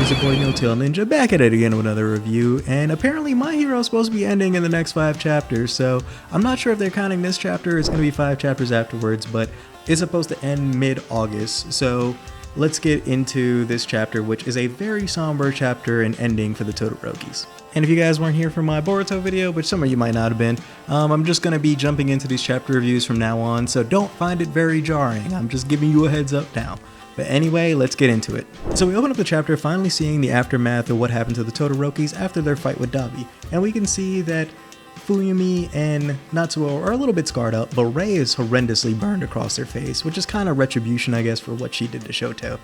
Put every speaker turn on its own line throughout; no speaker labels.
it's your boy No Tail Ninja back at it again with another review, and apparently my hero is supposed to be ending in the next 5 chapters, so I'm not sure if they're counting this chapter, it's going to be 5 chapters afterwards, but it's supposed to end mid-August, so let's get into this chapter, which is a very somber chapter and ending for the Todorokis. And if you guys weren't here for my Boruto video, which some of you might not have been, I'm just going to be jumping into these chapter reviews from now on, so don't find it very jarring, I'm just giving you a heads up now. But anyway, let's get into it. So we open up the chapter finally seeing the aftermath of what happened to the Todorokis after their fight with Dabi. And we can see that Fuyumi and Natsuo are a little bit scarred up, but Rei is horrendously burned across their face, which is kind of retribution, I guess, for what she did to Shoto.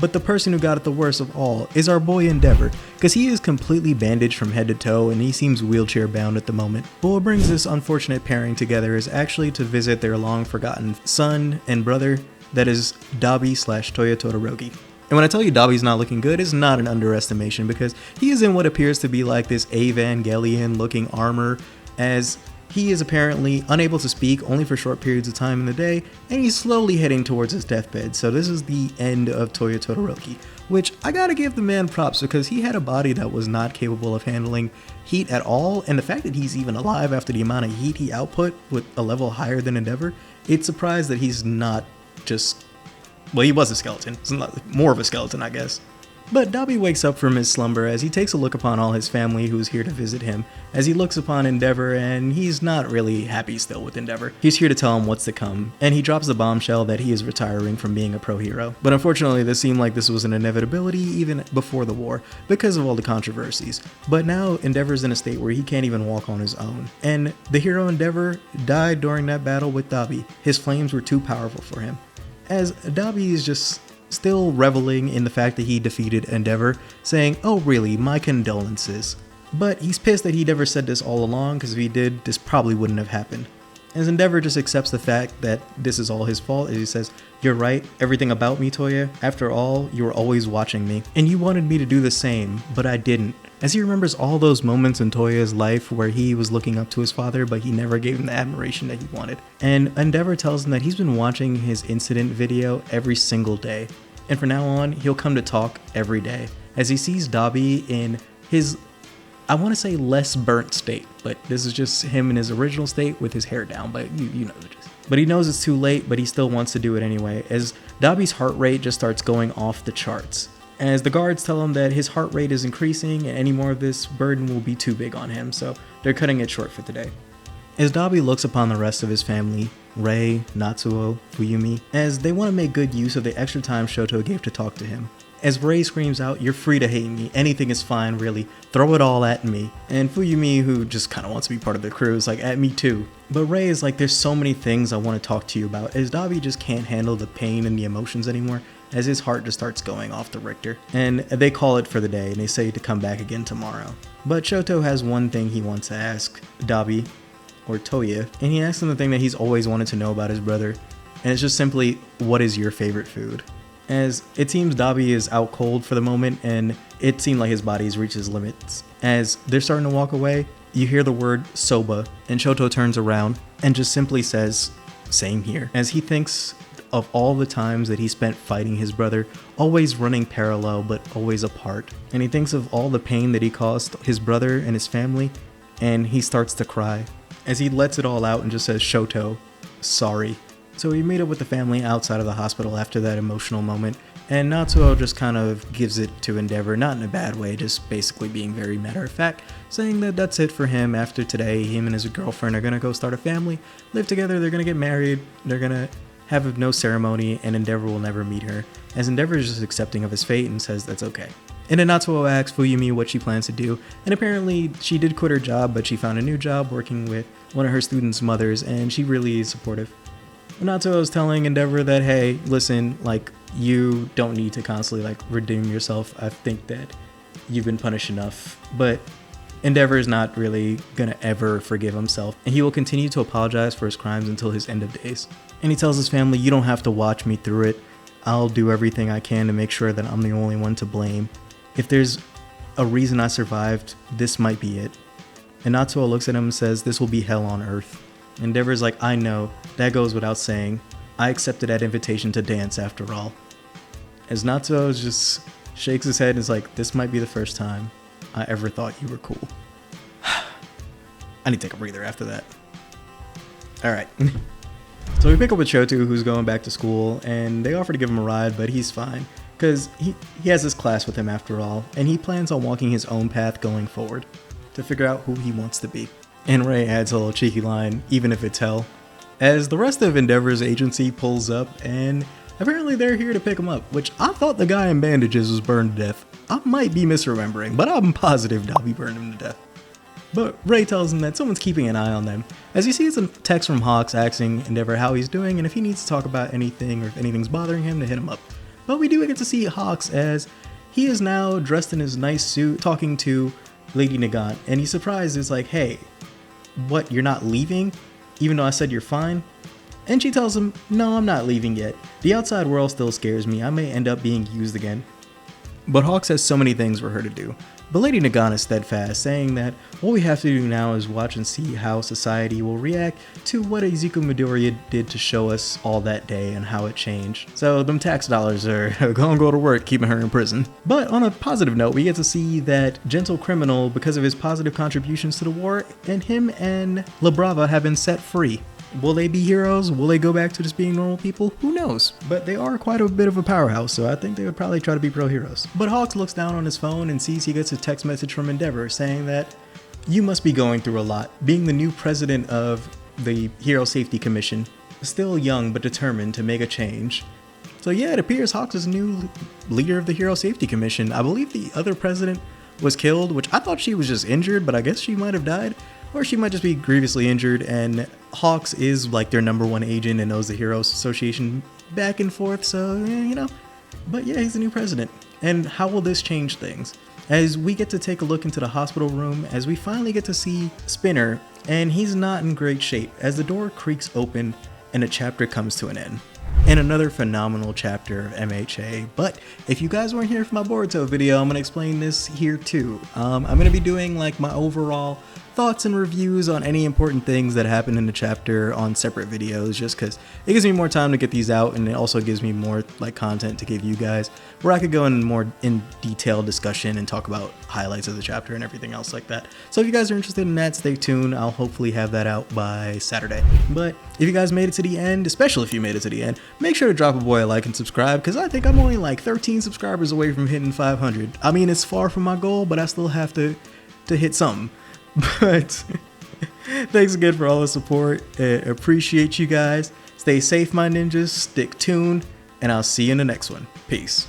But the person who got it the worst of all is our boy Endeavor, because he is completely bandaged from head to toe and he seems wheelchair bound at the moment. But what brings this unfortunate pairing together is actually to visit their long forgotten son and brother, that is Dabi / Toya Todoroki. And when I tell you Dabi's not looking good, it's not an underestimation because he is in what appears to be like this Evangelion looking armor, as he is apparently unable to speak only for short periods of time in the day, and he's slowly heading towards his deathbed. So this is the end of Toya Todoroki, which I gotta give the man props because he had a body that was not capable of handling heat at all, and the fact that he's even alive after the amount of heat he output with a level higher than Endeavor, it's surprised that he's not just, well, he was a skeleton. It's more of a skeleton, I guess. But Dabi wakes up from his slumber as he takes a look upon all his family who's here to visit him, as he looks upon Endeavor, and he's not really happy still with Endeavor. He's here to tell him what's to come, and he drops the bombshell that he is retiring from being a pro hero. But unfortunately, this seemed like this was an inevitability even before the war, because of all the controversies. But now Endeavor's in a state where he can't even walk on his own. And the hero Endeavor died during that battle with Dabi. His flames were too powerful for him. As Dabi is just still reveling in the fact that he defeated Endeavor, saying, "Oh really, my condolences." But he's pissed that he never said this all along, because if he did, this probably wouldn't have happened. As Endeavor just accepts the fact that this is all his fault, as he says, "You're right, everything about me, Toya. After all, you were always watching me, and you wanted me to do the same, but I didn't." As he remembers all those moments in Toya's life where he was looking up to his father, but he never gave him the admiration that he wanted. And Endeavor tells him that he's been watching his incident video every single day. And from now on, he'll come to talk every day, as he sees Dabi in his, I want to say, less burnt state, but this is just him in his original state with his hair down, but you know the gist. But he knows it's too late, but he still wants to do it anyway, as Dabi's heart rate just starts going off the charts. As the guards tell him that his heart rate is increasing and any more of this burden will be too big on him, so they're cutting it short for today. As Dabi looks upon the rest of his family, Rei, Natsuo, Fuyumi, as they want to make good use of the extra time Shoto gave to talk to him. As Rei screams out, "You're free to hate me, anything is fine really, throw it all at me." And Fuyumi, who just kind of wants to be part of the crew, is like, "At me too." But Rei is like, "There's so many things I want to talk to you about," as Dabi just can't handle the pain and the emotions anymore, as his heart just starts going off the Richter. And they call it for the day, and they say to come back again tomorrow. But Shoto has one thing he wants to ask Dabi, or Toya, and he asks him the thing that he's always wanted to know about his brother, and it's just simply, "What is your favorite food?" As it seems Dabi is out cold for the moment, and it seemed like his body's reached his limits. As they're starting to walk away, you hear the word soba, and Shoto turns around and just simply says, "Same here," as he thinks of all the times that he spent fighting his brother, always running parallel but always apart. And he thinks of all the pain that he caused his brother and his family, and he starts to cry, as he lets it all out and just says, "Shoto, sorry." So we meet up with the family outside of the hospital after that emotional moment, and Natsuo just kind of gives it to Endeavor, not in a bad way, just basically being very matter of fact, saying that that's it for him after today. Him and his girlfriend are gonna go start a family, live together, they're gonna get married, they're gonna have no ceremony, and Endeavor will never meet her, as Endeavor is just accepting of his fate and says that's okay. And then Natsuo asks Fuyumi what she plans to do, and apparently she did quit her job, but she found a new job working with one of her students' mothers, and she really is supportive. Natsuo is telling Endeavor that, hey, listen, like, you don't need to constantly, like, redeem yourself. I think that you've been punished enough. But Endeavor is not really gonna ever forgive himself, and he will continue to apologize for his crimes until his end of days. And he tells his family, "You don't have to watch me through it. I'll do everything I can to make sure that I'm the only one to blame. If there's a reason I survived, this might be it." And Natsuo looks at him and says, "This will be hell on earth." Endeavor's like, "I know, that goes without saying. I accepted that invitation to dance after all." As Natsuo is just shakes his head and is like, this might be the first time I ever thought you were cool. I need to take a breather after that. Alright. So we pick up with Shoto, who's going back to school, and they offer to give him a ride, but he's fine. Because he has his class with him after all, and he plans on walking his own path going forward to figure out who he wants to be. And Ray adds a little cheeky line, even if it's hell, as the rest of Endeavor's agency pulls up, and apparently they're here to pick him up, which I thought the guy in bandages was burned to death. I might be misremembering, but I'm positive Dabi burned him to death. But Ray tells him that someone's keeping an eye on them, as he sees a text from Hawks asking Endeavor how he's doing and if he needs to talk about anything or if anything's bothering him to hit him up. But we do get to see Hawks as he is now dressed in his nice suit talking to Lady Nagant, and he's surprised. Is like, hey, what, you're not leaving? Even though I said you're fine? And she tells him, no, I'm not leaving yet. The outside world still scares me. I may end up being used again. But Hawks has so many things for her to do. But Lady Nagant is steadfast, saying that what we have to do now is watch and see how society will react to what Izuku Midoriya did to show us all that day and how it changed. So them tax dollars are gonna go to work keeping her in prison. But on a positive note, we get to see that Gentle Criminal, because of his positive contributions to the war, and him and La Brava have been set free. Will they be heroes? Will they go back to just being normal people? Who knows? But they are quite a bit of a powerhouse, so I think they would probably try to be pro-heroes. But Hawks looks down on his phone and sees he gets a text message from Endeavor saying that you must be going through a lot, being the new president of the Hero Safety Commission, still young but determined to make a change. So yeah, it appears Hawks is new leader of the Hero Safety Commission. I believe the other president was killed, which I thought she was just injured, but I guess she might have died. Or she might just be grievously injured, and Hawks is like their #1 agent and knows the Heroes Association back and forth, so, you know. But yeah, he's the new president. And how will this change things? As we get to take a look into the hospital room, as we finally get to see Spinner, and he's not in great shape, as the door creaks open and the chapter comes to an end. And another phenomenal chapter of MHA. But if you guys weren't here for my Boruto video, I'm going to explain this here too. I'm going to be doing like my overall thoughts and reviews on any important things that happen in the chapter on separate videos, just because it gives me more time to get these out, and it also gives me more like content to give you guys where I could go in more in detailed discussion and talk about highlights of the chapter and everything else like that. So if you guys are interested in that, stay tuned. I'll hopefully have that out by Saturday. But if you guys made it to the end, especially if you made it to the end, make sure to drop a boy a like and subscribe, because I think I'm only like 13 subscribers away from hitting 500. I mean, it's far from my goal, but I still have to hit something. But thanks again for all the support. Appreciate you guys. Stay safe, my ninjas. Stick tuned, and I'll see you in the next one. Peace.